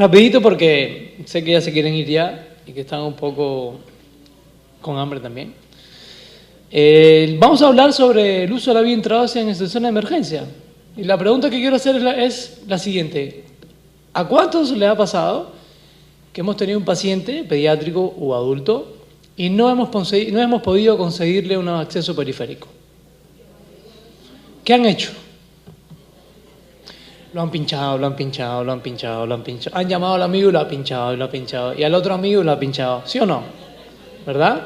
Rapidito porque sé que ya se quieren ir ya y que están un poco con hambre también. Vamos a hablar sobre el uso de la vía intravenosa en situaciones de emergencia. Y la pregunta que quiero hacer es la siguiente. ¿A cuántos les ha pasado que hemos tenido un paciente pediátrico o adulto y no hemos podido conseguirle un acceso periférico? ¿Qué han hecho? Lo han pinchado, lo han pinchado, lo han pinchado, lo han pinchado. Han llamado al amigo y lo ha pinchado, y lo ha pinchado. Y al otro amigo y lo ha pinchado. ¿Sí o no? ¿Verdad?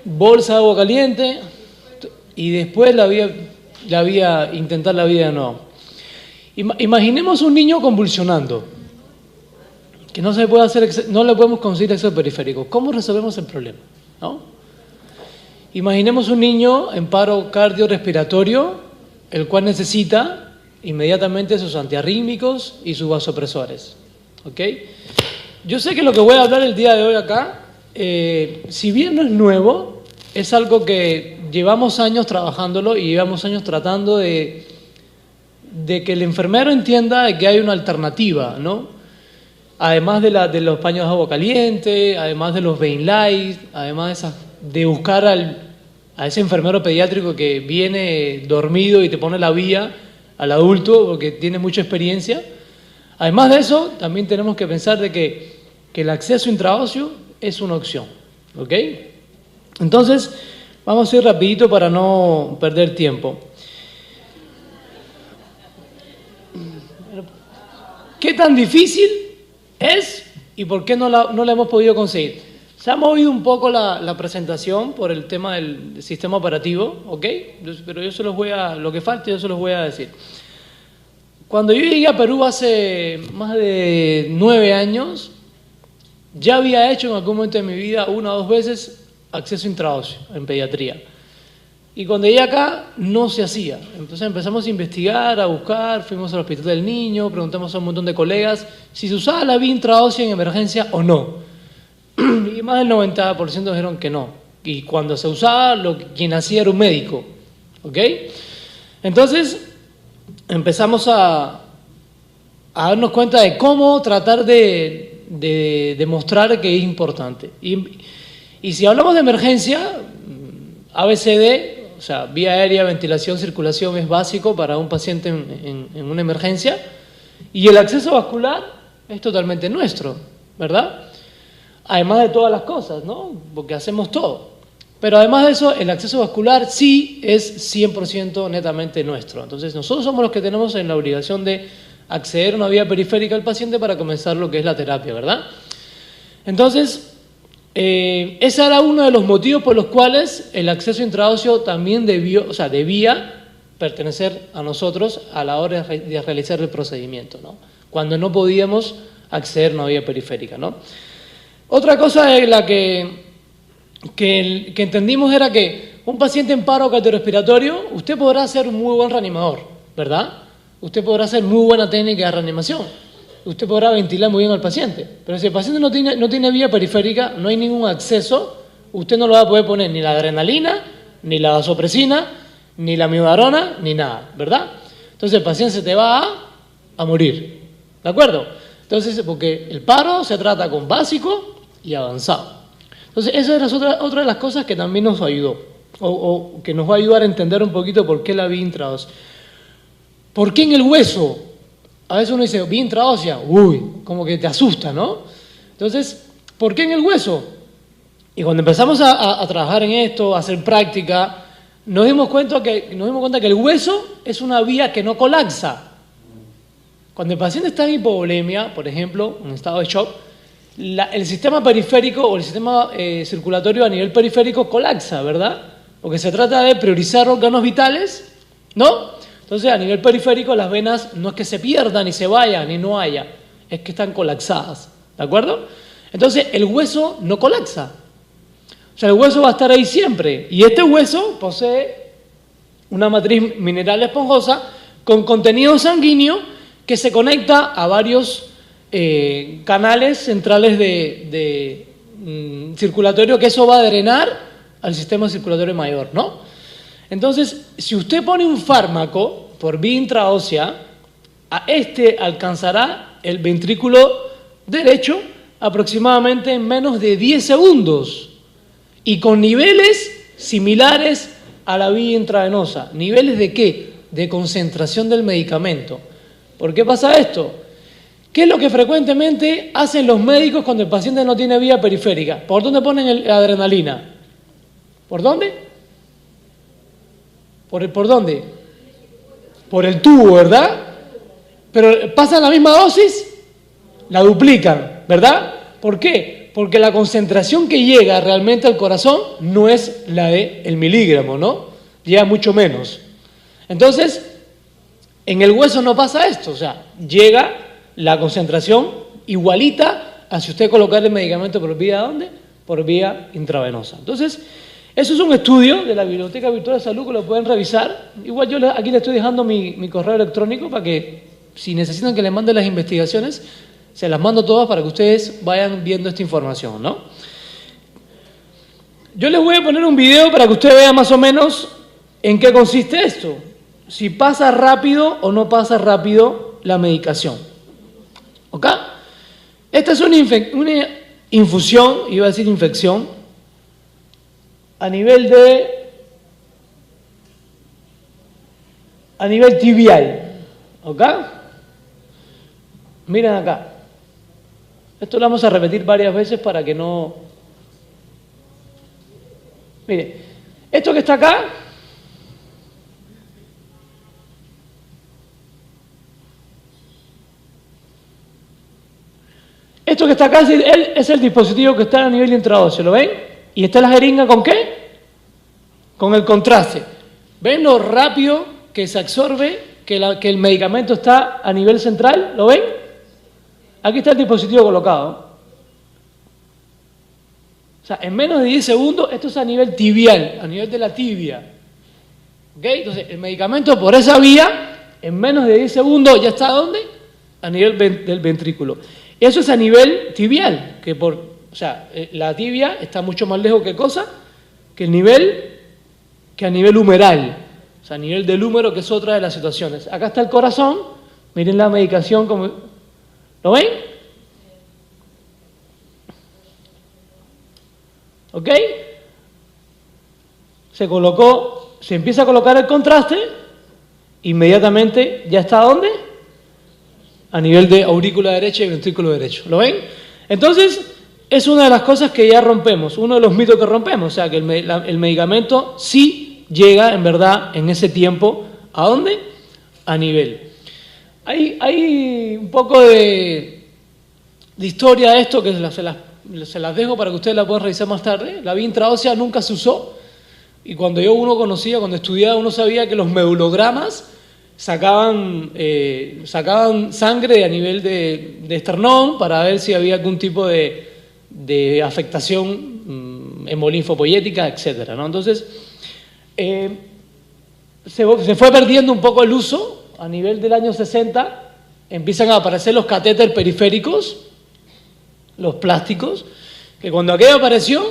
Bolsa de agua caliente y después intentar la vía de nuevo. Imaginemos un niño convulsionando, que no le podemos conseguir acceso periférico. ¿Cómo resolvemos el problema? ¿No? Imaginemos un niño en paro cardiorrespiratorio, el cual necesita inmediatamente sus antiarrítmicos y sus vasopresores. ¿Ok? Yo sé que lo que voy a hablar el día de hoy acá, si bien no es nuevo, es algo que llevamos años trabajándolo y llevamos años tratando de que el enfermero entienda que hay una alternativa, ¿no? Además de los paños de agua caliente, además de los Vein Light, además de buscar a ese enfermero pediátrico que viene dormido y te pone la vía al adulto porque tiene mucha experiencia. Además de eso, también tenemos que pensar de que el acceso intraóseo es una opción, ¿ok? Entonces, vamos a ir rapidito para no perder tiempo. ¿Qué tan difícil es y por qué no la hemos podido conseguir? Se ha movido un poco la presentación por el tema del sistema operativo, ¿ok? Pero yo se los lo que falta yo se los voy a decir. Cuando yo llegué a Perú hace más de 9 años, ya había hecho en algún momento de mi vida 1 o 2 veces acceso intraóseo en pediatría. Y cuando llegué acá no se hacía. Entonces empezamos a investigar, a buscar, fuimos al hospital del niño, preguntamos a un montón de colegas si se usaba la vía intraósea en emergencia o no. Y más del 90% dijeron que no. Y cuando se usaba, quien hacía era un médico. ¿Ok? Entonces, empezamos a darnos cuenta de cómo tratar de demostrar que es importante. Y si hablamos de emergencia, ABCD, o sea, vía aérea, ventilación, circulación, es básico para un paciente en una emergencia. Y el acceso vascular es totalmente nuestro, ¿verdad? Además de todas las cosas, ¿no? Porque hacemos todo. Pero además de eso, el acceso vascular sí es 100% netamente nuestro. Entonces, nosotros somos los que tenemos la obligación de acceder a una vía periférica al paciente para comenzar lo que es la terapia, ¿verdad? Entonces, ese era uno de los motivos por los cuales el acceso intraóseo también debía pertenecer a nosotros a la hora de realizar el procedimiento, ¿no? Cuando no podíamos acceder a una vía periférica, ¿no? Otra cosa de la que entendimos era que un paciente en paro cardiorrespiratorio, usted podrá ser un muy buen reanimador, ¿verdad? Usted podrá hacer muy buena técnica de reanimación, usted podrá ventilar muy bien al paciente, pero si el paciente no tiene vía periférica, no hay ningún acceso, usted no lo va a poder poner ni la adrenalina, ni la vasopresina, ni la amiodarona, ni nada, ¿verdad? Entonces el paciente se te va a morir, ¿de acuerdo? Entonces, porque el paro se trata con básico y avanzado. Entonces, esa es otra de las cosas que también nos ayudó, o que nos va a ayudar a entender un poquito por qué la vía intraósea. ¿Por qué en el hueso? A veces uno dice, vía intraósea, uy, como que te asusta, ¿no? Entonces, ¿por qué en el hueso? Y cuando empezamos a trabajar en esto, a hacer práctica, nos dimos cuenta que el hueso es una vía que no colapsa. Cuando el paciente está en hipovolemia, por ejemplo, en estado de shock, el sistema periférico o el sistema circulatorio a nivel periférico colapsa, ¿verdad? Porque se trata de priorizar órganos vitales, ¿no? Entonces, a nivel periférico, las venas no es que se pierdan, ni se vayan, ni no haya, es que están colapsadas, ¿de acuerdo? Entonces, el hueso no colapsa. O sea, el hueso va a estar ahí siempre. Y este hueso posee una matriz mineral esponjosa con contenido sanguíneo que se conecta a varios canales centrales de circulatorio, que eso va a drenar al sistema circulatorio mayor, ¿no? Entonces, si usted pone un fármaco por vía intraósea, Este alcanzará el ventrículo derecho aproximadamente en menos de 10 segundos y con niveles similares a la vía intravenosa. ¿Niveles de qué? De concentración del medicamento. ¿Por qué pasa esto? ¿Qué es lo que frecuentemente hacen los médicos cuando el paciente no tiene vía periférica? ¿Por dónde ponen la adrenalina? ¿Por dónde? ¿Por dónde? Por el tubo, ¿verdad? Pero pasan la misma dosis, la duplican, ¿verdad? ¿Por qué? Porque la concentración que llega realmente al corazón no es la del miligramo, ¿no? Llega mucho menos. Entonces, en el hueso no pasa esto, o sea, llega la concentración igualita a si usted colocar el medicamento por vía ¿dónde? Por vía intravenosa. Entonces, eso es un estudio de la Biblioteca Virtual de Salud que lo pueden revisar. Igual yo aquí le estoy dejando mi correo electrónico para que, si necesitan que les mande las investigaciones, se las mando todas para que ustedes vayan viendo esta información, ¿no? Yo les voy a poner un video para que usted vea más o menos en qué consiste esto. Si pasa rápido o no pasa rápido la medicación. ¿Ok? Esta es una infusión, iba a decir infección, a nivel tibial. ¿Ok? Miren acá. Esto lo vamos a repetir varias veces para que no... Mire, esto que está acá es el dispositivo que está a nivel intraóseo, ¿lo ven? Y está la jeringa ¿con qué? Con el contraste. ¿Ven lo rápido que se absorbe, que el medicamento está a nivel central? ¿Lo ven? Aquí está el dispositivo colocado. O sea, en menos de 10 segundos, esto es a nivel tibial, a nivel de la tibia. ¿Ok? Entonces, el medicamento por esa vía, en menos de 10 segundos, ¿ya está ¿dónde? A nivel del ventrículo. Eso es a nivel tibial, la tibia está mucho más lejos que cosa, que a nivel humeral. O sea, a nivel del húmero, que es otra de las situaciones. Acá está el corazón, miren la medicación como... ¿Lo ven? ¿Ok? Se empieza a colocar el contraste, inmediatamente ya está ¿dónde? A nivel de aurícula derecha y ventrículo derecho. ¿Lo ven? Entonces, es una de las cosas que ya rompemos, uno de los mitos que rompemos, o sea, que el medicamento sí llega, en verdad, en ese tiempo, ¿a dónde? A nivel. Hay un poco de historia de esto que se las dejo para que ustedes la puedan revisar más tarde. La vía intraósea nunca se usó y cuando cuando estudiaba, uno sabía que los medulogramas sacaban sangre a nivel de esternón para ver si había algún tipo de afectación hemolinfopoyética, etcétera, ¿no? Entonces, se fue perdiendo un poco el uso. A nivel del año 60 empiezan a aparecer los catéteres periféricos, los plásticos, que cuando aquello apareció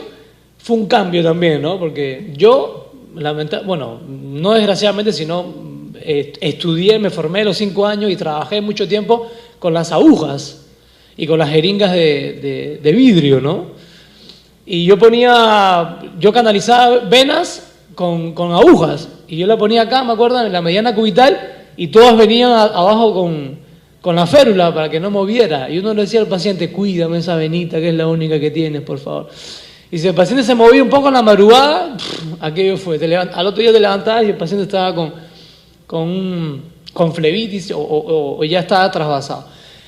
fue un cambio también, ¿no? Porque yo, no desgraciadamente, sino estudié, me formé a los 5 años y trabajé mucho tiempo con las agujas y con las jeringas de vidrio, ¿no? Y yo canalizaba venas con agujas y yo la ponía acá, me acuerdo, en la mediana cubital, y todas venían abajo con la férula para que no moviera. Y uno le decía al paciente, cuídame esa venita que es la única que tienes, por favor. Y si el paciente se movía un poco en la madrugada, aquello fue. Al otro día te levantabas y el paciente estaba con flebitis o ya estaba trasvasado.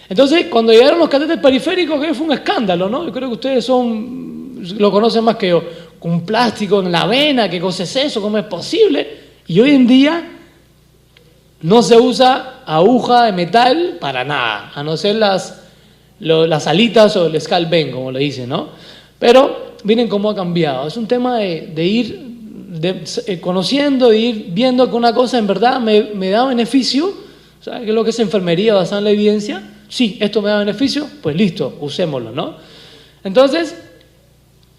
Entonces, cuando llegaron los catéteres periféricos, que fue un escándalo, ¿no? Yo creo que ustedes lo conocen más que yo. Con plástico en la vena, ¿qué cosa es eso? ¿Cómo es posible? Y hoy en día no se usa aguja de metal para nada, a no ser las alitas o el scalp pen, como le dicen, ¿no? Pero miren cómo ha cambiado. Es un tema de ir conociendo, de ir viendo que una cosa en verdad me da beneficio. ¿Sabes qué es lo que es enfermería basada en la evidencia? Sí, esto me da beneficio, pues listo, usémoslo, ¿no? Entonces,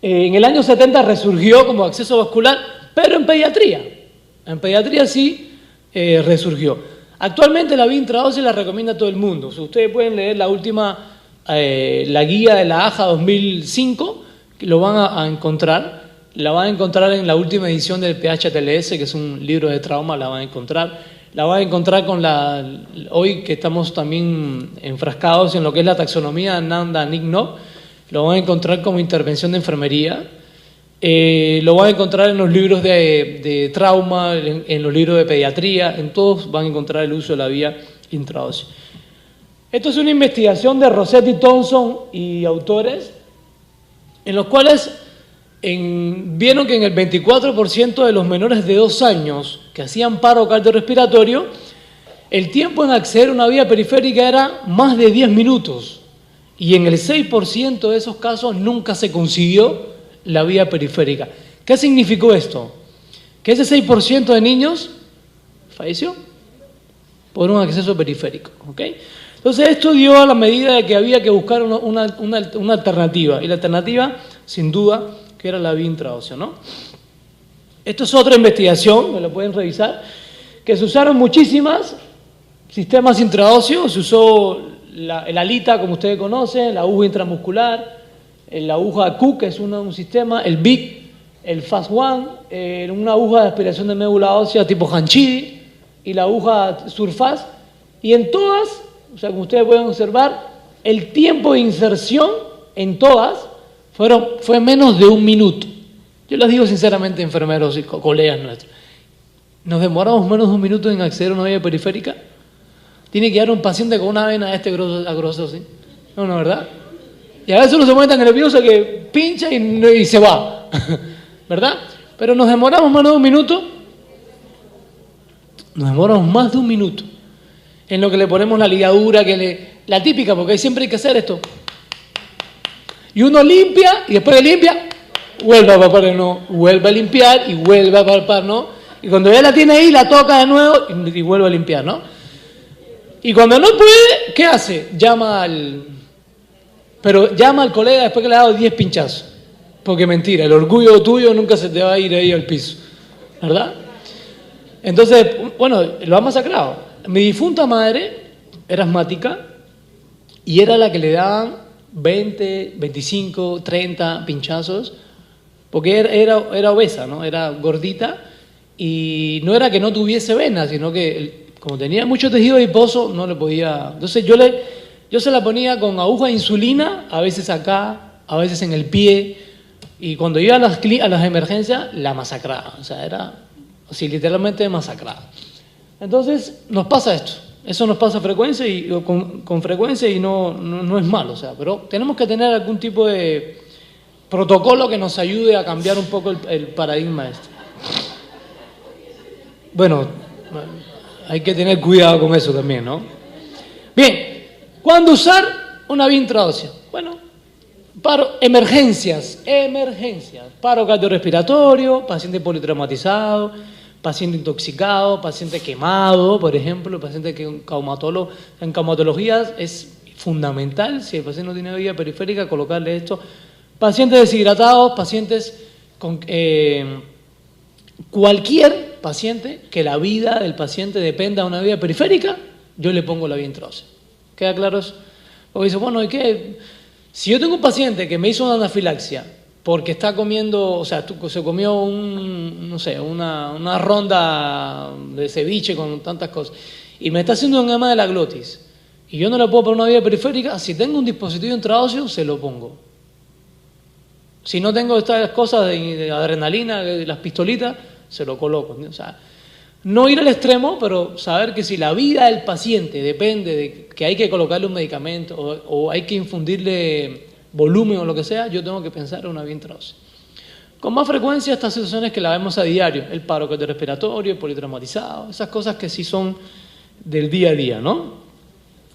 en el año 70 resurgió como acceso vascular, pero en pediatría. En pediatría sí resurgió. Actualmente la vía intraósea la recomienda a todo el mundo. O sea, ustedes pueden leer la última, la guía de la AJA 2005, que lo van a encontrar. La van a encontrar en la última edición del PHTLS, que es un libro de trauma, la van a encontrar. La van a encontrar con hoy que estamos también enfrascados en lo que es la taxonomía de Nanda Nignov, lo van a encontrar como intervención de enfermería. Lo van a encontrar en los libros de trauma, en los libros de pediatría, en todos van a encontrar el uso de la vía intraósea. Esto es una investigación de Rossetti, Thompson y autores, en los cuales vieron que en el 24% de los menores de 2 años que hacían paro cardiorrespiratorio, el tiempo en acceder a una vía periférica era más de 10 minutos y en el 6% de esos casos nunca se consiguió la vía periférica. ¿Qué significó esto? Que ese 6% de niños falleció por un acceso periférico. ¿Okay? Entonces esto dio a la medida de que había que buscar una alternativa, y la alternativa, sin duda, que era la vía intraósea, ¿no? Esto es otra investigación, me lo pueden revisar, que se usaron muchísimas sistemas intraóseos, se usó el ALITA, como ustedes conocen, la aguja intramuscular, la aguja Cook, que es un sistema, el BIC, el FAST-1, una aguja de aspiración de médula ósea tipo Hanchidi y la aguja Surfast, y en todas, o sea, como ustedes pueden observar, el tiempo de inserción en todas fue menos de 1 minuto. Yo les digo sinceramente, enfermeros y colegas nuestros, ¿nos demoramos menos de 1 minuto en acceder a una vía periférica? Tiene que llegar un paciente con una vena grosor, ¿sí? No, ¿verdad? Y a veces uno se mueve tan nervioso que pincha y se va, ¿verdad? Pero nos demoramos menos de 1 minuto, nos demoramos más de 1 minuto en lo que le ponemos la ligadura, la típica, porque siempre hay que hacer esto. Y uno limpia, y después de limpia, vuelve a palpar, ¿no? Vuelve a limpiar y vuelve a palpar, ¿no? Y cuando ya la tiene ahí, la toca de nuevo y vuelve a limpiar, ¿no? Y cuando no puede, ¿qué hace? Llama al colega después que le ha dado 10 pinchazos. Porque mentira, el orgullo tuyo nunca se te va a ir ahí al piso, ¿verdad? Entonces, bueno, lo ha masacrado. Mi difunta madre era asmática y era la que le daban 20, 25, 30 pinchazos, porque era obesa, ¿no? Era gordita, y no era que no tuviese venas, sino que como tenía mucho tejido adiposo, no le podía. Entonces yo se la ponía con aguja de insulina, a veces acá, a veces en el pie, y cuando iba a las emergencias, la masacraba. O sea, era así, literalmente masacrada. Entonces, nos pasa esto. Eso nos pasa con frecuencia y no es malo, o sea, pero tenemos que tener algún tipo de protocolo que nos ayude a cambiar un poco el paradigma este. Bueno, hay que tener cuidado con eso también, ¿no? Bien, ¿cuándo usar una vía intraósea? Bueno, emergencias, paro cardiorrespiratorio, paciente politraumatizado, paciente intoxicado, paciente quemado, por ejemplo, paciente que en caumatología es fundamental, si el paciente no tiene vía periférica, colocarle esto. Pacientes deshidratados, pacientes con cualquier paciente que la vida del paciente dependa de una vía periférica, yo le pongo la vía intraósea. ¿Queda claro eso? Porque dice, bueno, ¿y qué? Si yo tengo un paciente que me hizo una anafilaxia porque está comiendo, o sea, se comió una ronda de ceviche con tantas cosas, y me está haciendo un edema de la glotis, y yo no le puedo poner una vía periférica, si tengo un dispositivo intraóseo, se lo pongo. Si no tengo estas cosas de adrenalina, de las pistolitas, se lo coloco. O sea, no ir al extremo, pero saber que si la vida del paciente depende de que hay que colocarle un medicamento o hay que infundirle volumen o lo que sea, yo tengo que pensar en una vía intraósea. Con más frecuencia estas situaciones que la vemos a diario, el paro cardiorrespiratorio, el politraumatizado, esas cosas que sí son del día a día, ¿no?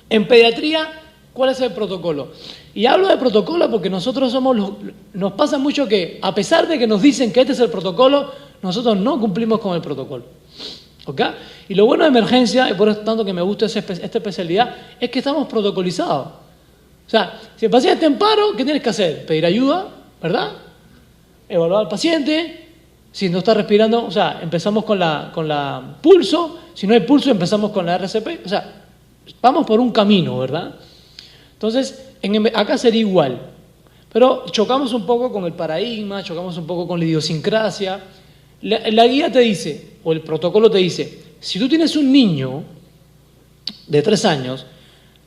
En pediatría, ¿cuál es el protocolo? Y hablo de protocolo porque nosotros nos pasa mucho que, a pesar de que nos dicen que este es el protocolo, nosotros no cumplimos con el protocolo. ¿Ok? Y lo bueno de emergencia, y por eso tanto que me gusta esta especialidad, es que estamos protocolizados. O sea, si el paciente está en paro, ¿qué tienes que hacer? Pedir ayuda, ¿verdad? Evaluar al paciente. Si no está respirando, o sea, empezamos con la pulso. Si no hay pulso, empezamos con la RCP. O sea, vamos por un camino, ¿verdad? Entonces, acá sería igual. Pero chocamos un poco con el paradigma, chocamos un poco con la idiosincrasia. La guía te dice, o el protocolo te dice, si tú tienes un niño de 3 años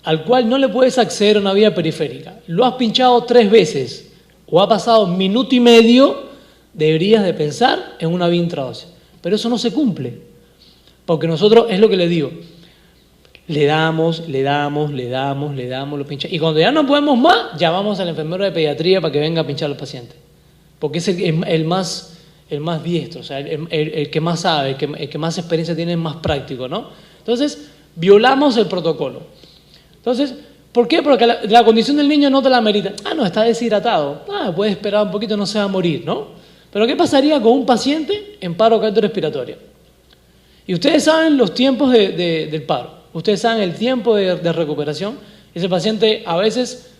al cual no le puedes acceder a una vía periférica, lo has pinchado 3 veces o ha pasado 1 minuto y medio, deberías de pensar en una vía intraósea. Pero eso no se cumple, porque nosotros, es lo que le digo, le damos, lo pinchamos. Y cuando ya no podemos más, llamamos al enfermero de pediatría para que venga a pinchar al paciente. Porque es el más diestro, o sea, el que más sabe, el que más experiencia tiene, más práctico, ¿no? Entonces, violamos el protocolo. Entonces, ¿por qué? Porque la condición del niño no te la merita. No, está deshidratado. Puede esperar un poquito, no se va a morir, ¿no? Pero ¿qué pasaría con un paciente en paro cardiorrespiratorio? Y ustedes saben los tiempos del paro. Ustedes saben el tiempo de recuperación. Ese paciente, a veces,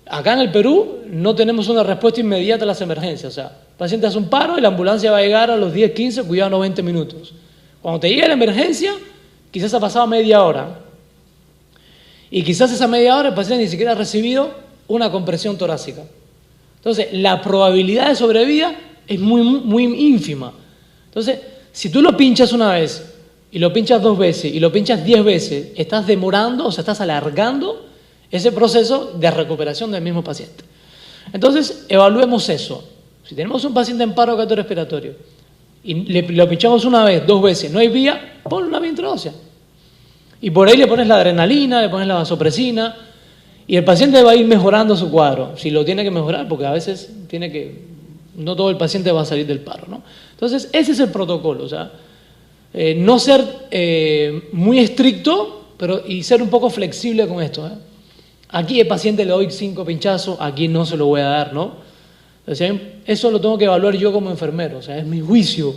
acá en el Perú, no tenemos una respuesta inmediata a las emergencias. O sea, el paciente hace un paro y la ambulancia va a llegar a los 10, 15, cuidado, 90 minutos. Cuando te llega la emergencia, quizás ha pasado media hora. Y quizás esa media hora el paciente ni siquiera ha recibido una compresión torácica. Entonces, la probabilidad de sobrevida es muy ínfima. Entonces, si tú lo pinchas una vez, y lo pinchas 2 veces, y lo pinchas 10 veces, estás demorando, o sea, estás alargando ese proceso de recuperación del mismo paciente. Entonces, evaluemos eso. Si tenemos un paciente en paro cardiorrespiratorio, y lo pinchamos una vez, 2 veces, no hay vía, ponle una vía intraósea. Y por ahí le pones la adrenalina, le pones la vasopresina, y el paciente va a ir mejorando su cuadro, si lo tiene que mejorar, porque a veces no todo el paciente va a salir del paro, ¿no? Entonces, ese es el protocolo, o sea, no ser muy estricto, y ser un poco flexible con esto, Aquí el paciente le doy 5 pinchazos, aquí no se lo voy a dar, ¿no? O sea, eso lo tengo que evaluar yo como enfermero, o sea, es mi juicio,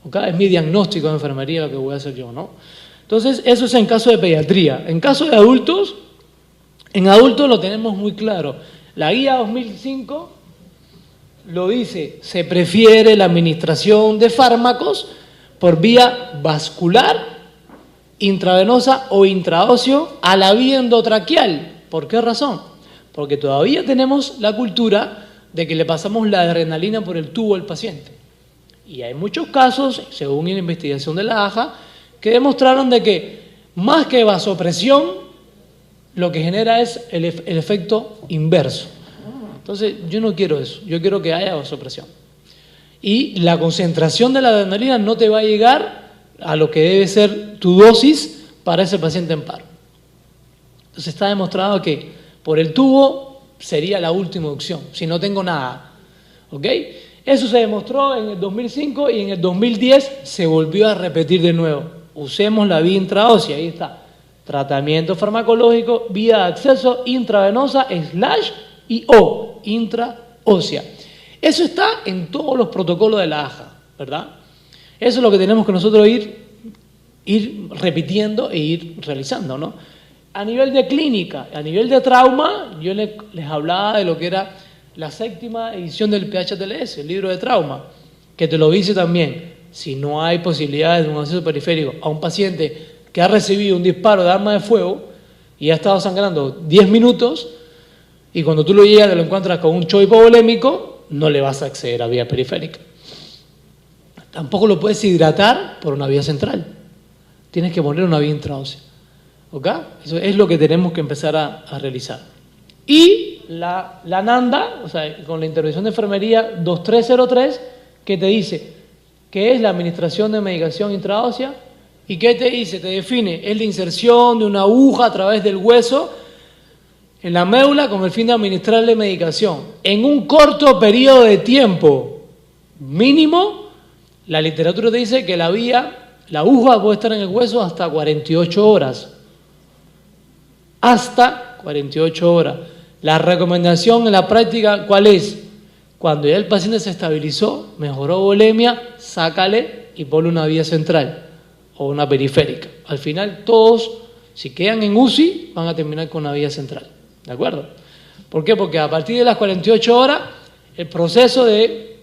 ¿okay? Es mi diagnóstico de enfermería lo que voy a hacer yo, ¿no? Entonces, eso es en caso de pediatría. En caso de adultos, en adultos lo tenemos muy claro. La guía 2005 lo dice, se prefiere la administración de fármacos por vía vascular, intravenosa o intraóseo a la vía endotraqueal. ¿Por qué razón? Porque todavía tenemos la cultura de que le pasamos la adrenalina por el tubo al paciente. Y hay muchos casos, según la investigación de la AJA, que demostraron de que más que vasopresión, lo que genera es el efecto inverso. Entonces, yo no quiero eso, yo quiero que haya vasopresión. Y la concentración de la adrenalina no te va a llegar a lo que debe ser tu dosis para ese paciente en paro. Entonces, está demostrado que por el tubo sería la última opción, si no tengo nada. ¿Ok? Eso se demostró en el 2005 y en el 2010 se volvió a repetir de nuevo. Usemos la vía intraósea, ahí está. Tratamiento farmacológico, vía de acceso intravenosa / y o intraósea. Eso está en todos los protocolos de la AJA, ¿verdad? Eso es lo que tenemos que nosotros ir repitiendo e ir realizando, ¿no? A nivel de clínica, a nivel de trauma, yo les hablaba de lo que era la 7ª edición del PHTLS, el libro de trauma, que te lo dice también. Si no hay posibilidades de un acceso periférico a un paciente que ha recibido un disparo de arma de fuego y ha estado sangrando 10 minutos, y cuando tú lo llegas y lo encuentras con un shock hipovolémico, no le vas a acceder a vía periférica. Tampoco lo puedes hidratar por una vía central. Tienes que poner una vía intraósea. ¿Ok? Eso es lo que tenemos que empezar a realizar. Y la NANDA, o sea, con la intervención de enfermería 2303, que te dice qué es la administración de medicación intraósea y qué te dice, te define, es la inserción de una aguja a través del hueso en la médula con el fin de administrarle medicación. En un corto periodo de tiempo mínimo, la literatura te dice que la aguja puede estar en el hueso hasta 48 horas. Hasta 48 horas. La recomendación en la práctica, ¿cuál es? Cuando ya el paciente se estabilizó, mejoró volemia, sácale y ponle una vía central o una periférica. Al final, todos, si quedan en UCI, van a terminar con una vía central. ¿De acuerdo? ¿Por qué? Porque a partir de las 48 horas, el proceso de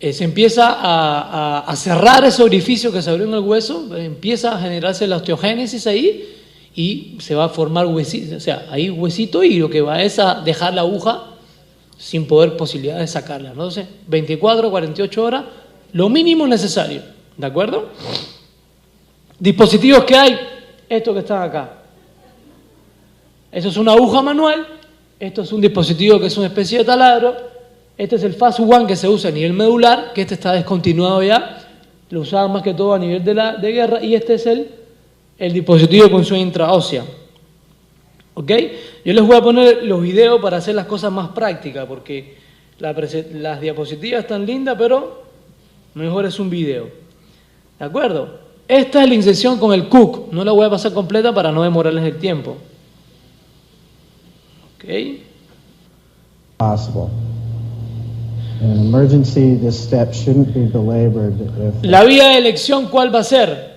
se empieza a cerrar ese orificio que se abrió en el hueso, empieza a generarse la osteogénesis ahí y se va a formar huesito, o sea, ahí huesito, y lo que va es a dejar la aguja sin poder posibilidad de sacarla. Entonces, 24, 48 horas, lo mínimo necesario, ¿de acuerdo? Dispositivos que hay, estos que están acá. Esto es una aguja manual, esto es un dispositivo que es una especie de taladro, este es el Fast One que se usa a nivel medular, que este está descontinuado ya, lo usaban más que todo a nivel de guerra, y este es el dispositivo de punción intraósea. ¿Ok? Yo les voy a poner los videos para hacer las cosas más prácticas, porque las diapositivas están lindas, pero mejor es un video. ¿De acuerdo? Esta es la incisión con el Cook, no la voy a pasar completa para no demorarles el tiempo. ¿Ok? Possible. In an emergency, this step shouldn't be belabored if... La vía de elección, ¿cuál va a ser?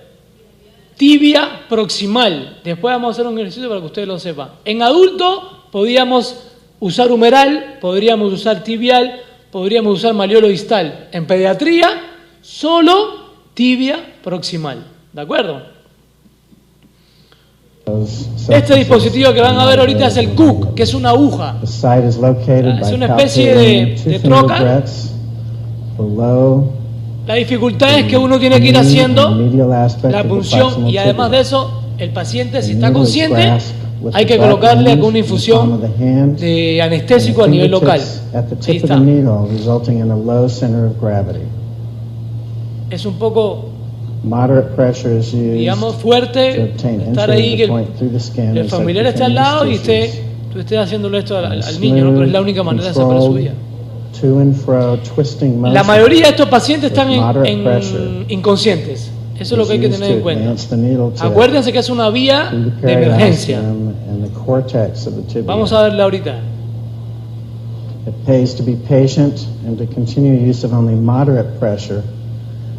Tibia proximal. Después vamos a hacer un ejercicio para que ustedes lo sepan. En adulto podríamos usar humeral, podríamos usar tibial, podríamos usar malleolo distal. En pediatría, solo tibia proximal. ¿De acuerdo? Este dispositivo que van a ver ahorita es el Cook, que es una aguja. Es una especie de troca. La dificultad es que uno tiene que ir haciendo la punción, y además de eso, el paciente, si está consciente, hay que colocarle alguna infusión de anestésico a nivel local. Ahí está. Es un poco, digamos, fuerte estar ahí, que el familiar esté al lado y tú estés haciéndole esto al niño, ¿no? Pero es la única manera de salvar su vida. La mayoría de estos pacientes están inconscientes. Eso es lo que hay que tener en cuenta. Acuérdense que es una vía de emergencia. Vamos a verla ahorita. It pays to be patient and to continue use of only moderate pressure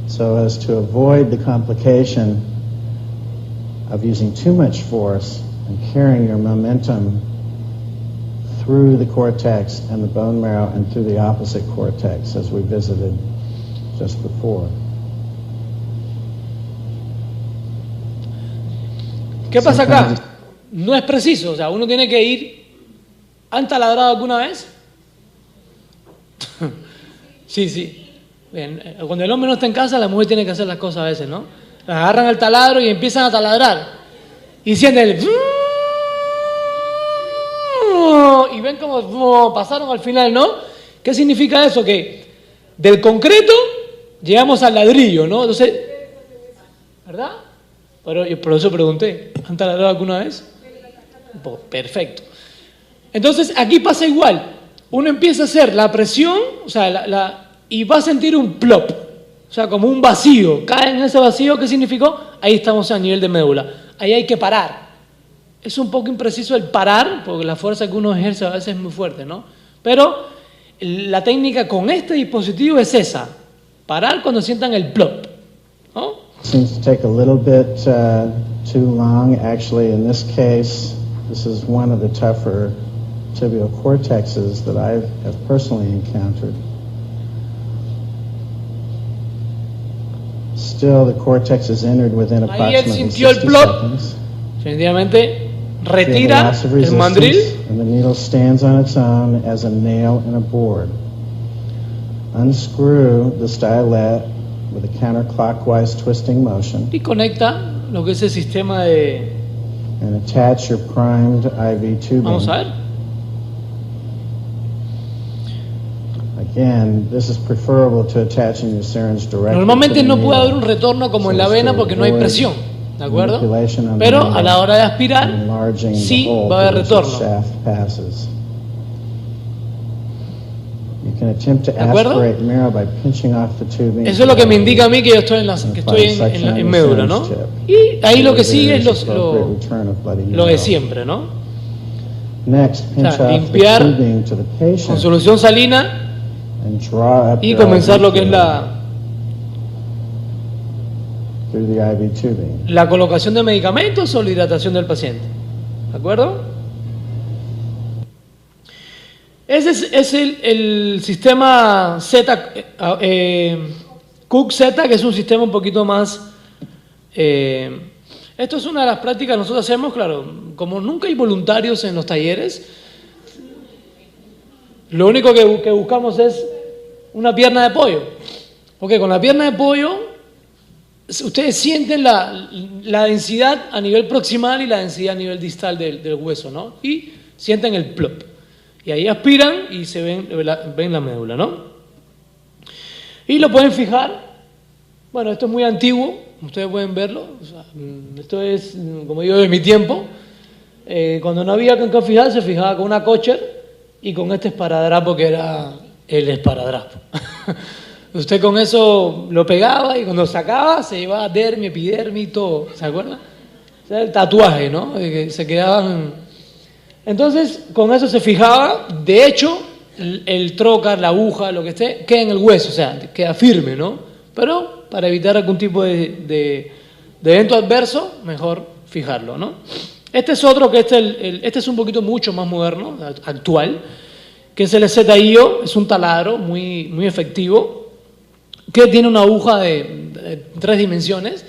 so as to avoid the complication of using too much force and carrying your momentum through the cortex and the bone marrow and through the opposite cortex, as we visited just before. ¿Qué pasa acá? No es preciso, o sea, uno tiene que ir. ¿Han taladrado alguna vez? Sí. Bien, cuando el hombre no está en casa, la mujer tiene que hacer las cosas a veces, ¿no? Agarran el taladro y empiezan a taladrar. Y sienten el... y ven cómo pasaron al final, ¿no? ¿Qué significa eso? Que del concreto llegamos al ladrillo, ¿no? Entonces, ¿verdad? Pero yo por eso pregunté, ¿han taladrado alguna vez? Perfecto. Entonces, aquí pasa igual. Uno empieza a hacer la presión, o sea, y va a sentir un plop, o sea, como un vacío. Cae en ese vacío, ¿qué significó? Ahí estamos a nivel de médula. Ahí hay que parar. Es un poco impreciso el parar, porque la fuerza que uno ejerce a veces es muy fuerte, ¿no? Pero la técnica con este dispositivo es esa: parar cuando sientan el plop, ¿no? Seems to take a little bit too long. Actually, in this case, this is one of the tougher tibial cortexes that I have personally encountered. Still, the cortex is entered within approximately 60 seconds. Definitivamente retira el mandril. And the needle stands on its own as a nail in a board. Unscrew the stylet with a counterclockwise twisting motion. Y conecta lo que es el sistema de... And attach your primed IV tubing. Vamos a ver. Again, this is preferable to attaching your syringe directly. Normalmente no puede haber un retorno como en la vena porque no hay presión, ¿de acuerdo? Pero a la hora de aspirar, sí va a haber retorno. ¿De acuerdo? Eso es lo que me indica a mí que yo estoy en médula, ¿no? Y ahí lo que sigue es lo de siempre, ¿no? O sea, limpiar con solución salina y comenzar lo que es la colocación de medicamentos o la hidratación del paciente. ¿De acuerdo? Ese es el sistema Z, Cook Z, que es un sistema un poquito más... esto es una de las prácticas que nosotros hacemos, claro, como nunca hay voluntarios en los talleres, lo único que buscamos es una pierna de pollo. Porque con la pierna de pollo, ustedes sienten la densidad a nivel proximal y la densidad a nivel distal del hueso, ¿no? Y sienten el plop. Y ahí aspiran y se ven la médula, ¿no? Y lo pueden fijar. Bueno, esto es muy antiguo, ustedes pueden verlo. O sea, esto es, como digo, de mi tiempo. Cuando no había con qué fijar, se fijaba con una Kosher y con este esparadrapo que era el esparadrapo. Usted con eso lo pegaba y cuando sacaba se llevaba dermis, epidermis, todo, ¿se acuerdan? O sea, el tatuaje, ¿no? Que se quedaban. Entonces, con eso se fijaba. De hecho, el trocar, la aguja, lo que esté, queda en el hueso, o sea, queda firme, ¿no? Pero para evitar algún tipo de evento adverso, mejor fijarlo, ¿no? Este es otro que este es un poquito mucho más moderno, actual, que es el ZIO, es un taladro muy, muy efectivo, que tiene una aguja de 3 dimensiones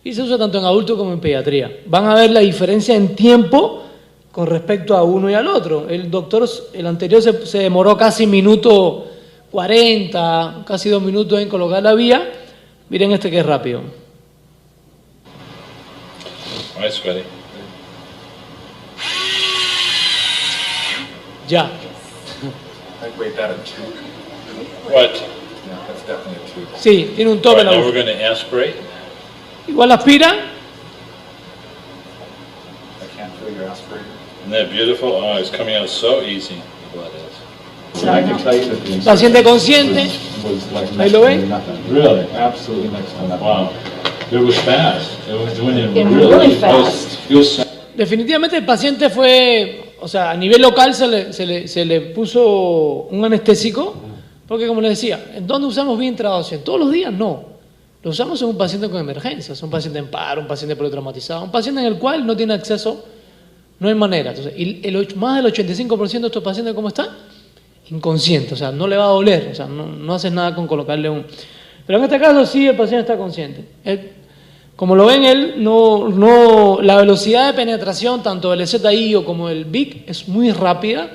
y se usa tanto en adulto como en pediatría. Van a ver la diferencia en tiempo con respecto a uno y al otro. El anterior se demoró casi minuto 40, casi 2 minutos en colocar la vía. Miren este que es rápido. Nice, buddy. Ya. I'd rate that a 2. What? Yeah, that's definitely a 2. Sí, tiene un tope Right, la now we're aguja. going to aspirate. Igual aspira. I can't feel your aspirator. Isn't that beautiful? Oh, it's coming out so easy. The blood is. I can tell you that the Paciente consciente. was like Ahí next lo to ven. nothing. Really? Absolutely next to nothing. Wow. It was fast. It was doing it Really really fast. It was Definitivamente el paciente fue, o sea, a nivel local se le puso un anestésico, porque como les decía, ¿en dónde usamos vía intraósea? ¿Todos los días? No. Lo usamos en un paciente con emergencias, un paciente en paro, un paciente politraumatizado, un paciente en el cual no tiene acceso, no hay manera. Entonces, más del 85% de estos pacientes, ¿cómo están? Inconsciente, o sea, no le va a doler, o sea, no haces nada con colocarle un... Pero en este caso sí el paciente está consciente. Como lo ven, la velocidad de penetración, tanto del ZIO como del BIC, es muy rápida.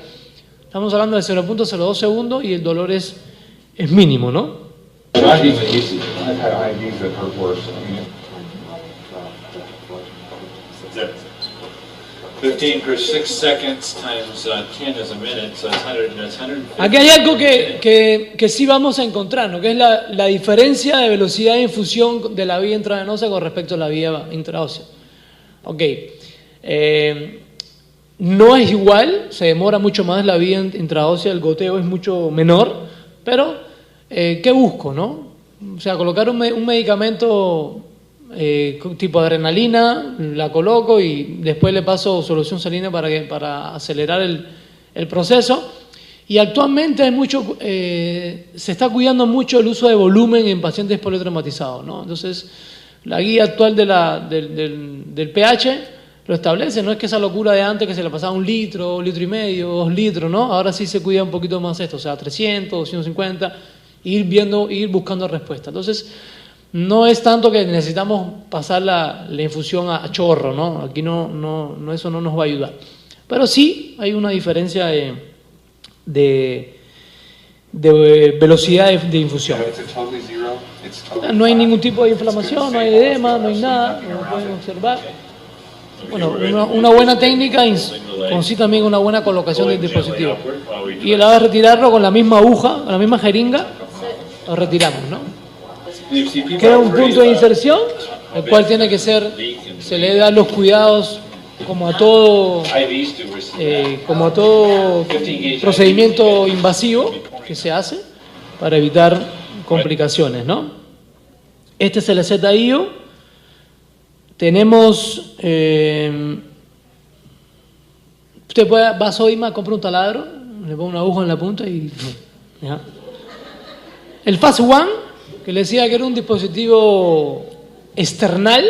Estamos hablando de 0.02 segundos y el dolor es mínimo, ¿no? I've had IVs that hurt worse. I mean, 15 per 6 seconds times 10 is a minute, so it's 150. Aquí hay algo que sí vamos a encontrar, ¿no? Que es la diferencia de velocidad de infusión de la vía intravenosa con respecto a la vía intraósea. Ok. No es igual, se demora mucho más la vía intraósea, el goteo es mucho menor, pero ¿qué busco, no? O sea, colocar un medicamento tipo adrenalina, la coloco y después le paso solución salina para acelerar el proceso. Y actualmente hay mucho, se está cuidando mucho el uso de volumen en pacientes politraumatizados, ¿no? Entonces, la guía actual del pH lo establece, no es que esa locura de antes que se le pasaba 1 litro, 1,5 litros, 2 litros, ¿no? Ahora sí se cuida un poquito más esto, o sea, 300, 250, ir buscando respuesta. Entonces, no es tanto que necesitamos pasar la infusión a chorro, ¿no? Aquí eso no nos va a ayudar. Pero sí hay una diferencia de velocidad de infusión. it's a totally zero. It's totally No hay flat. ningún tipo de inflamación, no hay edema, no hay nada, como pueden observar. Bueno, una buena técnica consiste también en una buena colocación del dispositivo. Y a la hora de retirarlo con la misma aguja, con la misma jeringa, lo retiramos, ¿no? Queda un punto de inserción, el cual tiene que ser, se le da los cuidados como a todo procedimiento invasivo que se hace para evitar complicaciones, ¿no? Este es el ZIO. Tenemos, usted va a Sodima, compra un taladro, le pone una aguja en la punta y... ¿ya? El Fast One, que le decía que era un dispositivo external,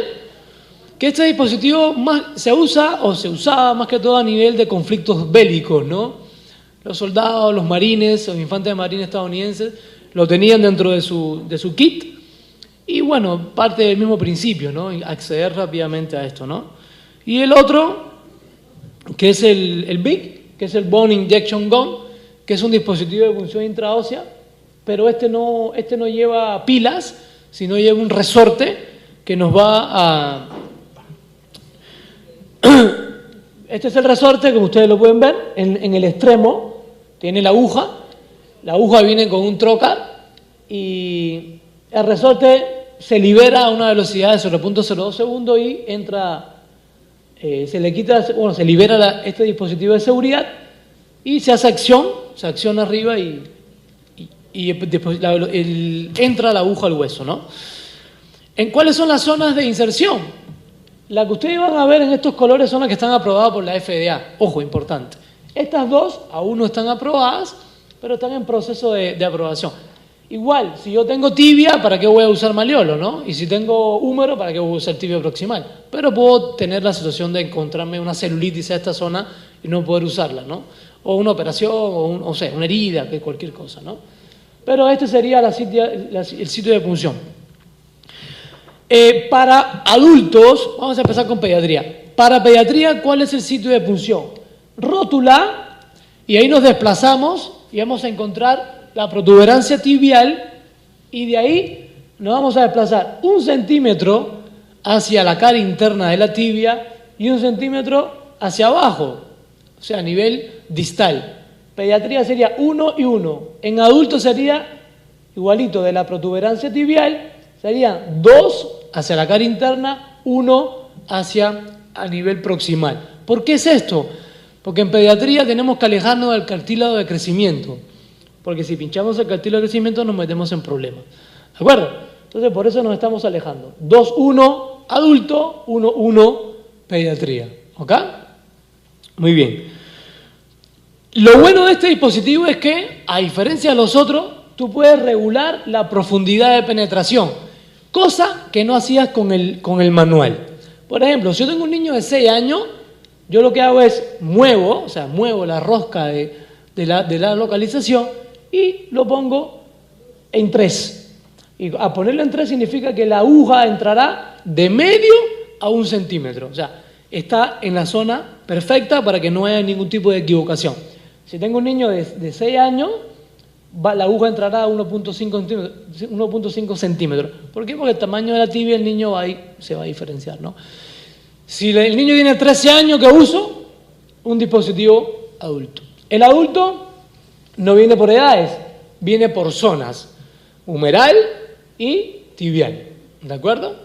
que este dispositivo se usaba más que todo a nivel de conflictos bélicos, ¿no? Los soldados, los marines, los infantes de marina estadounidenses lo tenían dentro de su kit. Y bueno, parte del mismo principio, ¿no? Acceder rápidamente a esto, ¿no? Y el otro, que es el BIG, que es el Bone Injection Gun, que es un dispositivo de punción intraósea, pero este no lleva pilas, sino lleva un resorte que nos va a... Este es el resorte, como ustedes lo pueden ver, en el extremo tiene la aguja viene con un trocar y el resorte se libera a una velocidad de 0.02 segundos y entra, se libera este dispositivo de seguridad y se hace acción, se acciona arriba y después entra la aguja al hueso, ¿no? ¿En cuáles son las zonas de inserción? Las que ustedes van a ver en estos colores son las que están aprobadas por la FDA. Ojo, importante. Estas dos aún no están aprobadas, pero están en proceso de aprobación. Igual, si yo tengo tibia, ¿para qué voy a usar malleolo, no? Y si tengo húmero, ¿para qué voy a usar tibia proximal? Pero puedo tener la situación de encontrarme una celulitis a esta zona y no poder usarla, ¿no? O una operación, o una herida, cualquier cosa, ¿no? Pero este sería el sitio de punción. Para adultos, vamos a empezar con pediatría. Para pediatría, ¿cuál es el sitio de punción? Rótula, y ahí nos desplazamos y vamos a encontrar la protuberancia tibial y de ahí nos vamos a desplazar 1 centímetro hacia la cara interna de la tibia y 1 centímetro hacia abajo, o sea, a nivel distal. Pediatría sería 1 y 1. En adultos sería igualito de la protuberancia tibial, serían 2 hacia la cara interna, 1 a nivel proximal. ¿Por qué es esto? Porque en pediatría tenemos que alejarnos del cartílago de crecimiento, porque si pinchamos el cartílago de crecimiento nos metemos en problemas. ¿De acuerdo? Entonces por eso nos estamos alejando. 2, 1 adulto, 1, 1 pediatría. ¿Ok? Muy bien. Lo bueno de este dispositivo es que, a diferencia de los otros, tú puedes regular la profundidad de penetración, cosa que no hacías con el manual. Por ejemplo, si yo tengo un niño de 6 años, yo lo que hago es muevo la rosca de la localización y lo pongo en 3. Y a ponerlo en 3 significa que la aguja entrará de medio a 1 centímetro. O sea, está en la zona perfecta para que no haya ningún tipo de equivocación. Si tengo un niño de 6 años, la aguja entrará a 1.5 centímetros. ¿Por qué? Porque el tamaño de la tibia el niño se va a diferenciar, ¿no? Si el niño tiene 13 años, ¿qué uso? Un dispositivo adulto. El adulto no viene por edades, viene por zonas, humeral y tibial. ¿De acuerdo?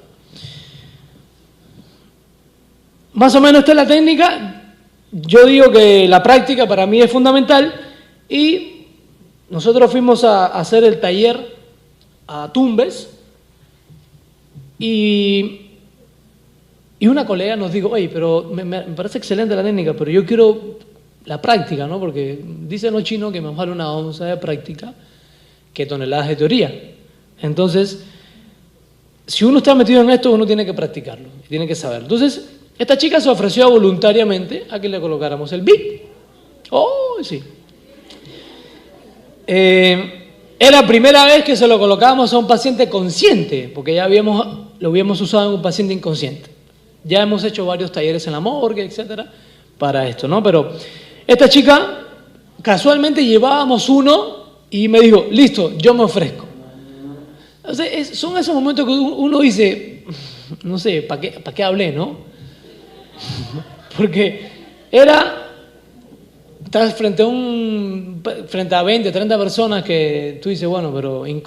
Más o menos esta es la técnica. Yo digo que la práctica para mí es fundamental y nosotros fuimos a hacer el taller a Tumbes y una colega nos dijo, oye, pero me parece excelente la técnica, pero yo quiero la práctica, ¿no? Porque dicen los chinos que más vale una onza de práctica que toneladas de teoría. Entonces, si uno está metido en esto, uno tiene que practicarlo, tiene que saber. Entonces, esta chica se ofreció voluntariamente a que le colocáramos el BIP. ¡Oh, sí! Era la primera vez que se lo colocábamos a un paciente consciente, porque ya lo habíamos usado en un paciente inconsciente. Ya hemos hecho varios talleres en la morgue, etcétera, para esto, ¿no? Pero esta chica, casualmente llevábamos uno y me dijo, listo, yo me ofrezco. O sea, son esos momentos que uno dice, no sé, ¿para qué hablé, no? Porque estás frente a 20, 30 personas que tú dices, bueno, pero el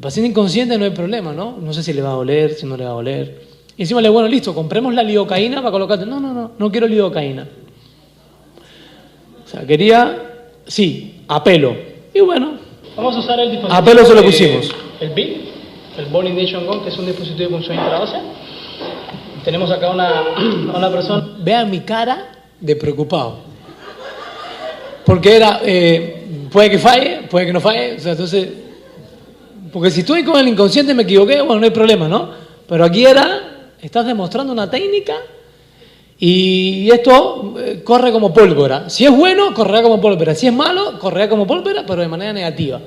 paciente inconsciente no hay problema, ¿no? No sé si le va a doler, si no le va a doler. Y encima bueno, listo, compremos la lidocaína para colocarte. No quiero lidocaína. O sea, a pelo. Y bueno, vamos a usar el dispositivo. A pelo se lo pusimos. El BIP, el Bone Injection Gun, que es un dispositivo de punción intraósea. Tenemos acá una persona. Vean mi cara de preocupado. Porque puede que falle, puede que no falle. O sea, entonces, porque si estoy con el inconsciente y me equivoqué, bueno, no hay problema, ¿no? Pero aquí estás demostrando una técnica Y esto corre como pólvora. Si es bueno, correrá como pólvora. Si es malo, correrá como pólvora, pero de manera negativa.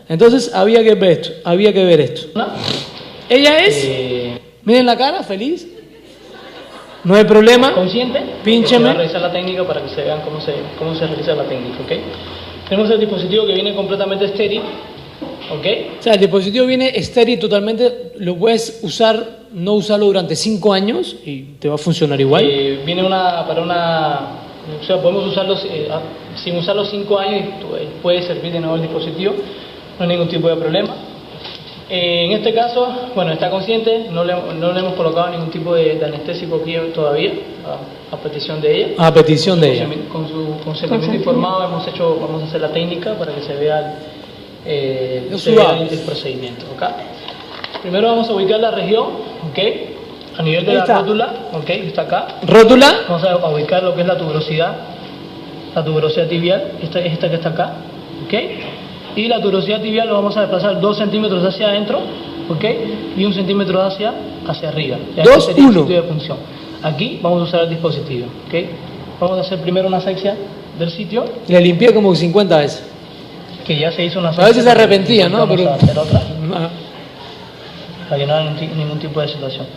Entonces había que ver esto. ¿No? Ella es, miren la cara, feliz. No hay problema. Consciente. Píncheme. Voy a revisar la técnica para que se vean cómo se realiza la técnica, ¿ok? Tenemos el dispositivo que viene completamente estéril, ¿ok? O sea, el dispositivo viene estéril totalmente. Lo puedes usar, no usarlo durante 5 años y te va a funcionar igual. Viene o sea, podemos usarlo sin usarlo 5 años y puede servir de nuevo el dispositivo. No hay ningún tipo de problema. En este caso, bueno, está consciente, no le hemos colocado ningún tipo de anestésico aquí todavía, a petición de ella. A petición de ella. Con su consentimiento informado vamos a hacer la técnica para que se vea el procedimiento. ¿Okay? Primero vamos a ubicar la región, ¿okay? A nivel de la rótula, ¿okay? Está acá. Rótula. Vamos a ubicar lo que es la tuberosidad tibial, esta que está acá, ¿okay? Y la tuberosidad tibial lo vamos a desplazar 2 centímetros hacia adentro, ¿ok? Y 1 centímetro hacia arriba. 2, 1. De punción. Aquí vamos a usar el dispositivo, ¿ok? Vamos a hacer primero una asepsia del sitio. Le limpié como 50 veces. Que ya se hizo una asepsia. A veces se arrepentía, ¿no? Vamos a hacer otra. No. Para que no haya ningún tipo de situación.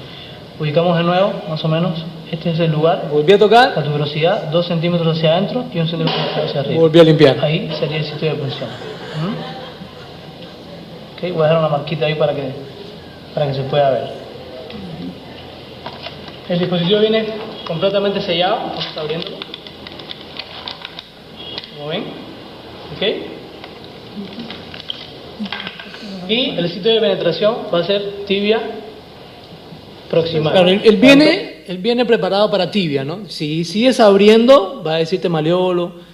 Ubicamos de nuevo, más o menos. Este es el lugar. Volví a tocar. La tuberosidad, 2 centímetros hacia adentro y 1 centímetro hacia arriba. Volví a limpiar. Ahí sería el sitio de punción. Okay, voy a dejar una marquita ahí para que se pueda ver. El dispositivo viene completamente sellado, vamos abriéndolo. Como ven, ¿ok? Y el sitio de penetración va a ser tibia proximal. Claro, él viene preparado para tibia, ¿no? Si sigues abriendo, va a decirte maleolo.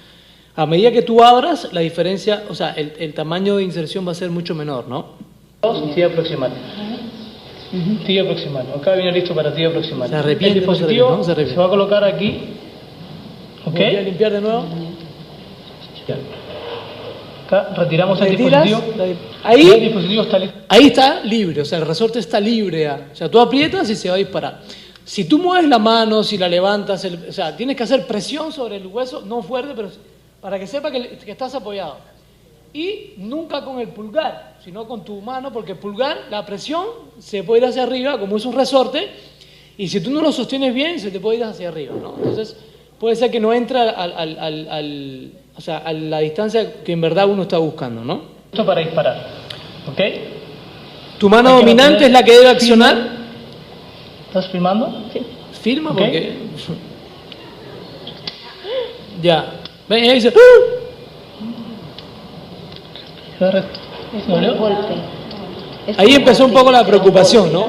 A medida que tú abras, la diferencia, o sea, el tamaño de inserción va a ser mucho menor, ¿no? Tibia proximal. Tibia proximal. Acá viene listo para tibia proximal. Se arrepiente, el dispositivo no se arrepiente. se va a colocar aquí. ¿Ok? Voy a limpiar de nuevo. Ya. Acá retiramos el ¿Retiras? dispositivo. Ahí, el dispositivo está listo. ahí está libre, o sea, el resorte está libre. O sea, tú aprietas y se va a disparar. Si tú mueves la mano, si la levantas, o sea, tienes que hacer presión sobre el hueso, no fuerte, pero para que sepa que estás apoyado. Y nunca con el pulgar, sino con tu mano, porque el pulgar, la presión se puede ir hacia arriba, como es un resorte, y si tú no lo sostienes bien, se te puede ir hacia arriba, ¿no? Entonces, puede ser que no entre o sea, a la distancia que en verdad uno está buscando, ¿no? Esto para disparar. ¿Ok? Tu mano dominante es la que debe accionar. ¿Estás filmando? Sí. Firma Ok. porque... Ya. Ven, ahí dice... Ahí empezó un poco la preocupación, ¿no?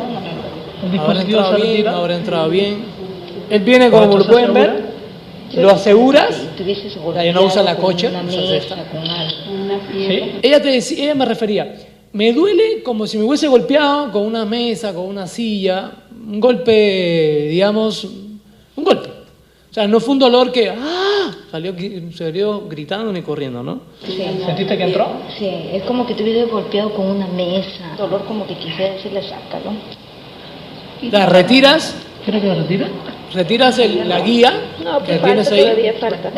El Habrá dispositivo entrado se bien, retira. habrá entrado bien. Él viene como lo pueden ver, lo aseguras, ya no usa la cocha, usa esta. ¿Sí? Ella me refería, me duele como si me hubiese golpeado con una mesa, con una silla, un golpe, digamos, un golpe. O sea, no fue un dolor que salió gritando ni corriendo, ¿no? Sí, ¿Sentiste que entró? Sí, es como que te hubiera golpeado con una mesa. Dolor como que quisiera decirle sácalo. La retiras, ¿Quieres que lo retire? retiras la guía que tienes ahí. Falta.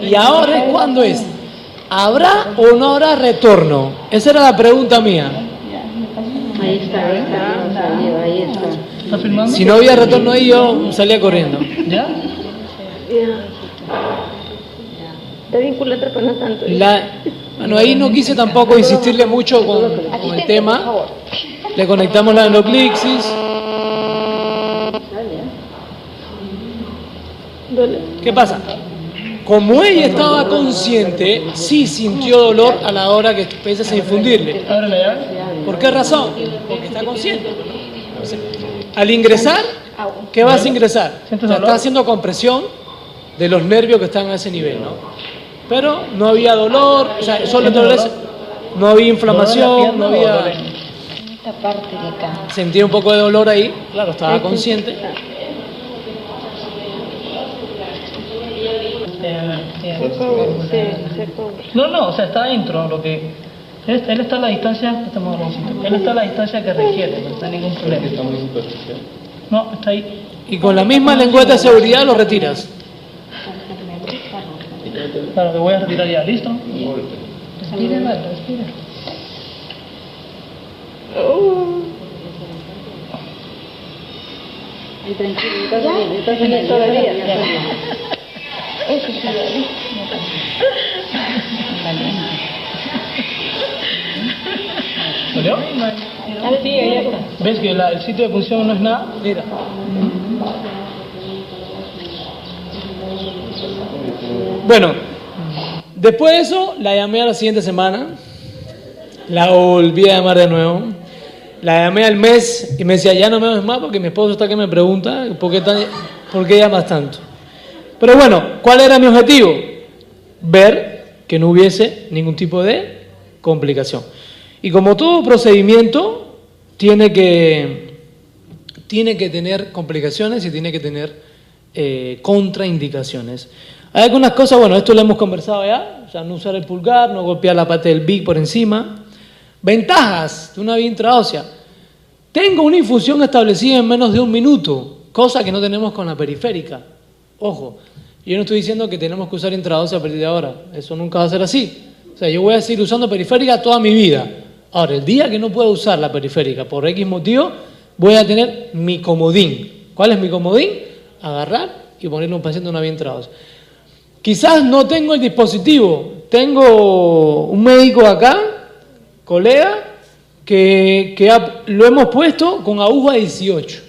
Y ahora es cuando es. ¿Habrá o no habrá retorno? Esa era la pregunta mía. Ahí está. Ahí está. ¿Estás filmando? Si no había retorno ahí, yo salía corriendo. ¿Ya? Está bien culata, pero no tanto. Bueno, ahí no quise tampoco insistirle mucho con el tema. Le conectamos la endoplixis. ¿Qué pasa? Como ella estaba consciente, sí sintió dolor a la hora que empiezas a infundirle. Ábrele ya. ¿Por qué razón? Porque está consciente. Entonces, al ingresar, ¿qué vas a ingresar? O sea, estás haciendo compresión de los nervios que están a ese nivel, ¿no? Pero no había dolor, o sea, solo dolores, no había inflamación, no había... Esta parte de acá. Sentía un poco de dolor ahí, claro, estaba consciente. No, o sea, está adentro. Lo que él está a la distancia, él está a la distancia que requiere, no está ningún problema. No, está ahí. y con la misma lengüeta de seguridad lo retiras. Claro, te voy a retirar ya, ¿listo? Respira, Marta, respira. Y tranquilo, estás bien todavía. Eso sí, ¿Dolió? sí, ahí está. ¿Ves que el sitio de punción no es nada? Mira. Bueno, después de eso, la llamé a la siguiente semana, la volví a llamar de nuevo, la llamé al mes y me decía, ya no me llames más porque mi esposo está que me pregunta por qué llamas tanto. Pero bueno, ¿cuál era mi objetivo? Ver que no hubiese ningún tipo de complicación. Y como todo procedimiento, tiene que tener complicaciones y tiene que tener contraindicaciones. Hay algunas cosas, bueno, esto lo hemos conversado ya, o sea, no usar el pulgar, no golpear la parte del big por encima. Ventajas de una vía intraósea. Tengo una infusión establecida en menos de 1 minuto, cosa que no tenemos con la periférica. Ojo, yo no estoy diciendo que tenemos que usar intraósea a partir de ahora, eso nunca va a ser así. O sea, yo voy a seguir usando periférica toda mi vida. Ahora, el día que no pueda usar la periférica por X motivo, voy a tener mi comodín. ¿Cuál es mi comodín? Agarrar y ponerle a un paciente una vía intraósea. Quizás no tengo el dispositivo, tengo un médico acá, colega, que lo hemos puesto con aguja 18.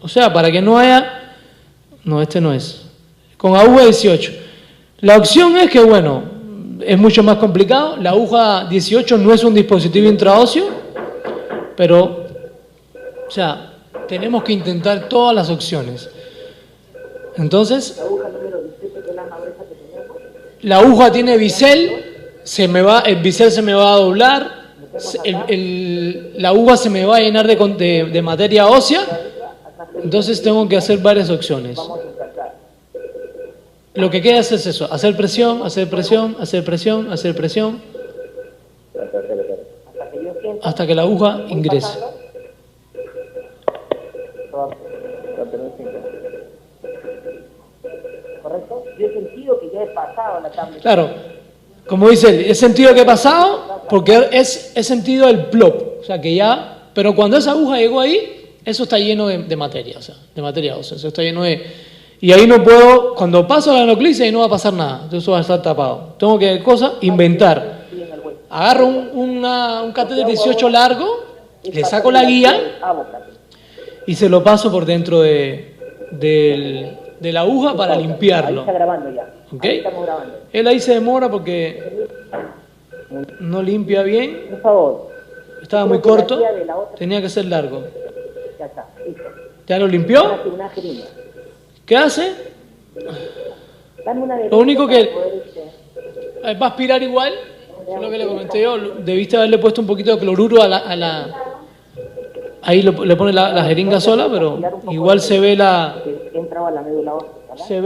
O sea, para que no haya... No, este no es. Con aguja 18. La opción es que, bueno, es mucho más complicado. La aguja 18 no es un dispositivo intraóseo, pero, o sea, tenemos que intentar todas las opciones. Entonces, la aguja tiene bisel, el bisel se me va a doblar, la aguja se me va a llenar de materia ósea, entonces tengo que hacer varias opciones. Lo que queda es eso, hacer presión, hacer presión, hacer presión, hacer presión, hasta que la aguja ingrese. ¿Correcto? Yo he sentido que ya he pasado la tablet. Claro, como dice él, he sentido que he pasado porque he sentido el plop, o sea que ya, pero cuando esa aguja llegó ahí, eso está lleno de materia, o sea, de materia ósea, eso está lleno de... Y ahí no puedo, cuando paso la nuclisis ahí no va a pasar nada, entonces eso va a estar tapado. Tengo que, inventar. Agarro un catéter 18 largo, le saco la guía y se lo paso por dentro de la aguja para limpiarlo. Ahí está grabando ya. ¿Ok? Ahí estamos grabando. Él ahí se demora porque no limpia bien. Por favor. Estaba muy corto, tenía que ser largo. Ya está, listo. ¿Ya lo limpió? Una jeringa. ¿Qué hace? Dame una de Lo único que poder, va a aspirar igual, fue lo que le comenté yo, debiste haberle puesto un poquito de cloruro a la ahí le pone la jeringa sola, pero igual se ve se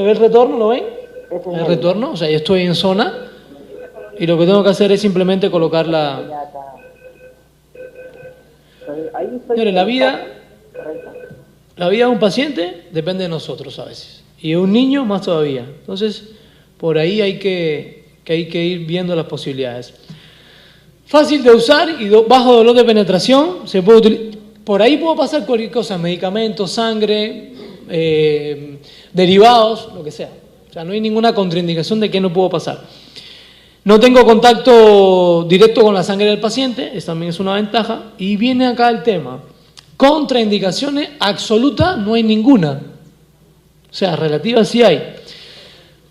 ve el retorno, ¿lo ven? El retorno, o sea, yo estoy en zona y lo que tengo que hacer es simplemente colocar Señores, la vida de un paciente depende de nosotros a veces, y de un niño más todavía. Entonces, por ahí hay que ir viendo las posibilidades. Fácil de usar y bajo dolor de penetración, se puede utilizar. Por ahí puedo pasar cualquier cosa, medicamentos, sangre, derivados, lo que sea. O sea, no hay ninguna contraindicación de que no puedo pasar. No tengo contacto directo con la sangre del paciente, eso también es una ventaja. Y viene acá el tema. Contraindicaciones absolutas no hay ninguna. O sea, relativas sí hay.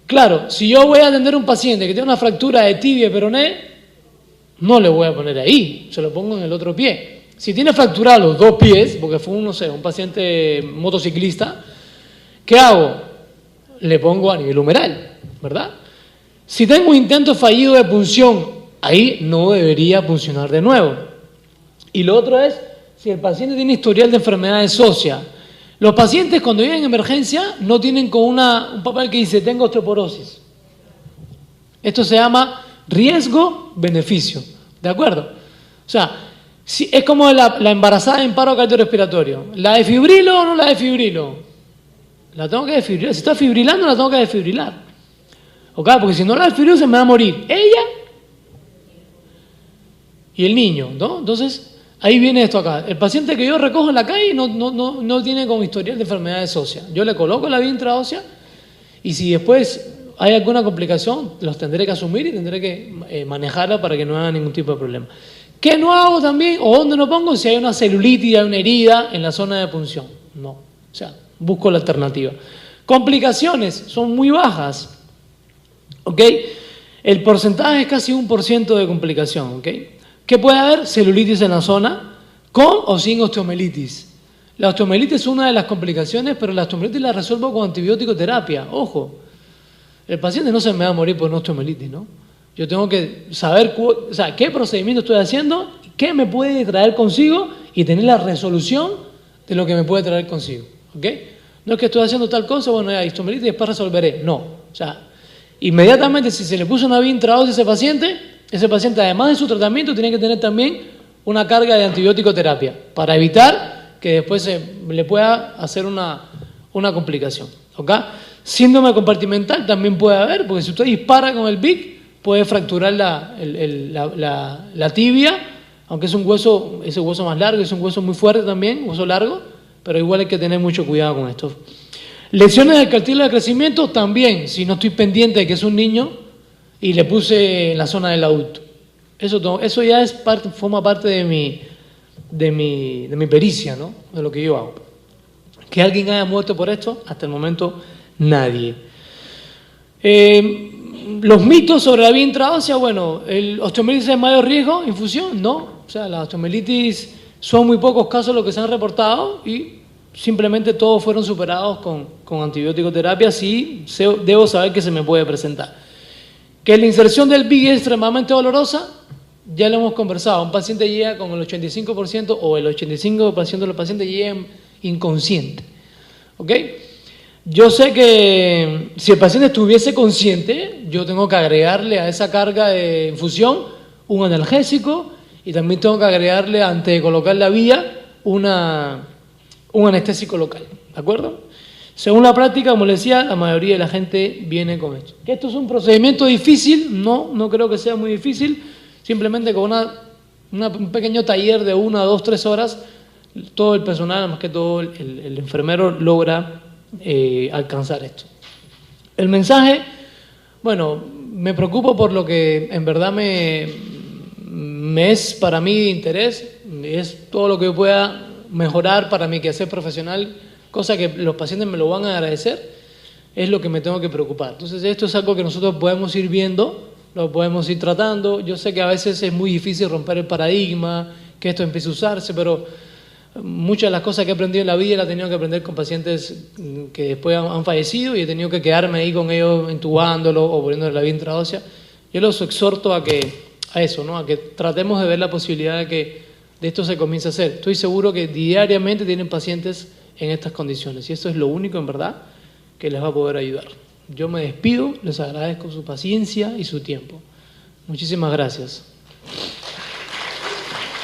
Claro, si yo voy a atender a un paciente que tiene una fractura de tibia y peroné, no le voy a poner ahí, se lo pongo en el otro pie. Si tiene fracturado los 2 pies, porque fue un paciente motociclista, ¿qué hago? Le pongo a nivel humeral, ¿verdad? Si tengo un intento fallido de punción, ahí no debería puncionar de nuevo. Y lo otro es, si el paciente tiene historial de enfermedades óseas. Los pacientes cuando vienen en emergencia no tienen con un papel que dice tengo osteoporosis. Esto se llama riesgo-beneficio, ¿de acuerdo? O sea, Si, es como la embarazada en paro cardiorrespiratorio. ¿La desfibrilo o no la desfibrilo? La tengo que desfibrilar. Si está fibrilando, la tengo que desfibrilar. ¿Ok? Porque si no la desfibrilo, se me va a morir ella y el niño, ¿no? Entonces, ahí viene esto acá. El paciente que yo recojo en la calle no tiene como historial de enfermedades óseas. Yo le coloco la vía intraósea y si después hay alguna complicación, los tendré que asumir y tendré que manejarla para que no haya ningún tipo de problema. ¿Qué no hago también? ¿O dónde no pongo? Si hay una celulitis, hay una herida en la zona de punción. No. O sea, busco la alternativa. Complicaciones son muy bajas. ¿Ok? El porcentaje es casi 1% de complicación. ¿Ok? ¿Qué puede haber? Celulitis en la zona, con o sin osteomelitis. La osteomelitis es una de las complicaciones, pero la osteomelitis la resuelvo con antibiótico terapia. Ojo, el paciente no se me va a morir por una osteomelitis, ¿no? Yo tengo que saber qué procedimiento estoy haciendo, qué me puede traer consigo y tener la resolución de lo que me puede traer consigo. ¿Ok? No es que estoy haciendo tal cosa, bueno, ya, osteomelitis y después resolveré. No. O sea, inmediatamente si se le puso una vía intraósea a ese paciente además de su tratamiento tiene que tener también una carga de antibiótico terapia para evitar que después se le pueda hacer una complicación. ¿Ok? Síndrome compartimental también puede haber, porque si usted dispara con el BIC, puede fracturar la tibia, aunque es un hueso, ese hueso más largo, es un hueso muy fuerte también, hueso largo, pero igual hay que tener mucho cuidado con esto. Lesiones del cartílago de crecimiento también, si no estoy pendiente de que es un niño y le puse en la zona del adulto. Eso ya forma parte de mi pericia, ¿no? De lo que yo hago. Que alguien haya muerto por esto, hasta el momento nadie. Los mitos sobre la vía intraósea, bueno, ¿el osteomelitis es mayor riesgo? ¿Infusión? No. O sea, la osteomelitis son muy pocos casos los que se han reportado y simplemente todos fueron superados con antibiótico terapia. Sí, debo saber que se me puede presentar. Que la inserción del BIC es extremadamente dolorosa, ya lo hemos conversado. Un paciente llega con el 85% o el 85% de los pacientes llegan inconsciente. ¿Ok? Yo sé que si el paciente estuviese consciente, yo tengo que agregarle a esa carga de infusión un analgésico y también tengo que agregarle, antes de colocar la vía, un anestésico local. ¿De acuerdo? Según la práctica, como les decía, la mayoría de la gente viene con esto. ¿Que esto es un procedimiento difícil? No creo que sea muy difícil. Simplemente con un pequeño taller de 1, 2, 3 horas, todo el personal, más que todo el enfermero, logra alcanzar esto. El mensaje, bueno, me preocupo por lo que en verdad me es para mí de interés, es todo lo que pueda mejorar para mi quehacer profesional, cosa que los pacientes me lo van a agradecer, es lo que me tengo que preocupar. Entonces esto es algo que nosotros podemos ir viendo, lo podemos ir tratando. Yo sé que a veces es muy difícil romper el paradigma, que esto empiece a usarse, pero muchas de las cosas que he aprendido en la vida las he tenido que aprender con pacientes que después han fallecido y he tenido que quedarme ahí con ellos entubándolo o poniéndole la vía intraósea. Yo los exhorto a eso, ¿no? A que tratemos de ver la posibilidad de que de esto se comience a hacer. Estoy seguro que diariamente tienen pacientes en estas condiciones y eso es lo único en verdad que les va a poder ayudar. Yo me despido, les agradezco su paciencia y su tiempo. Muchísimas gracias.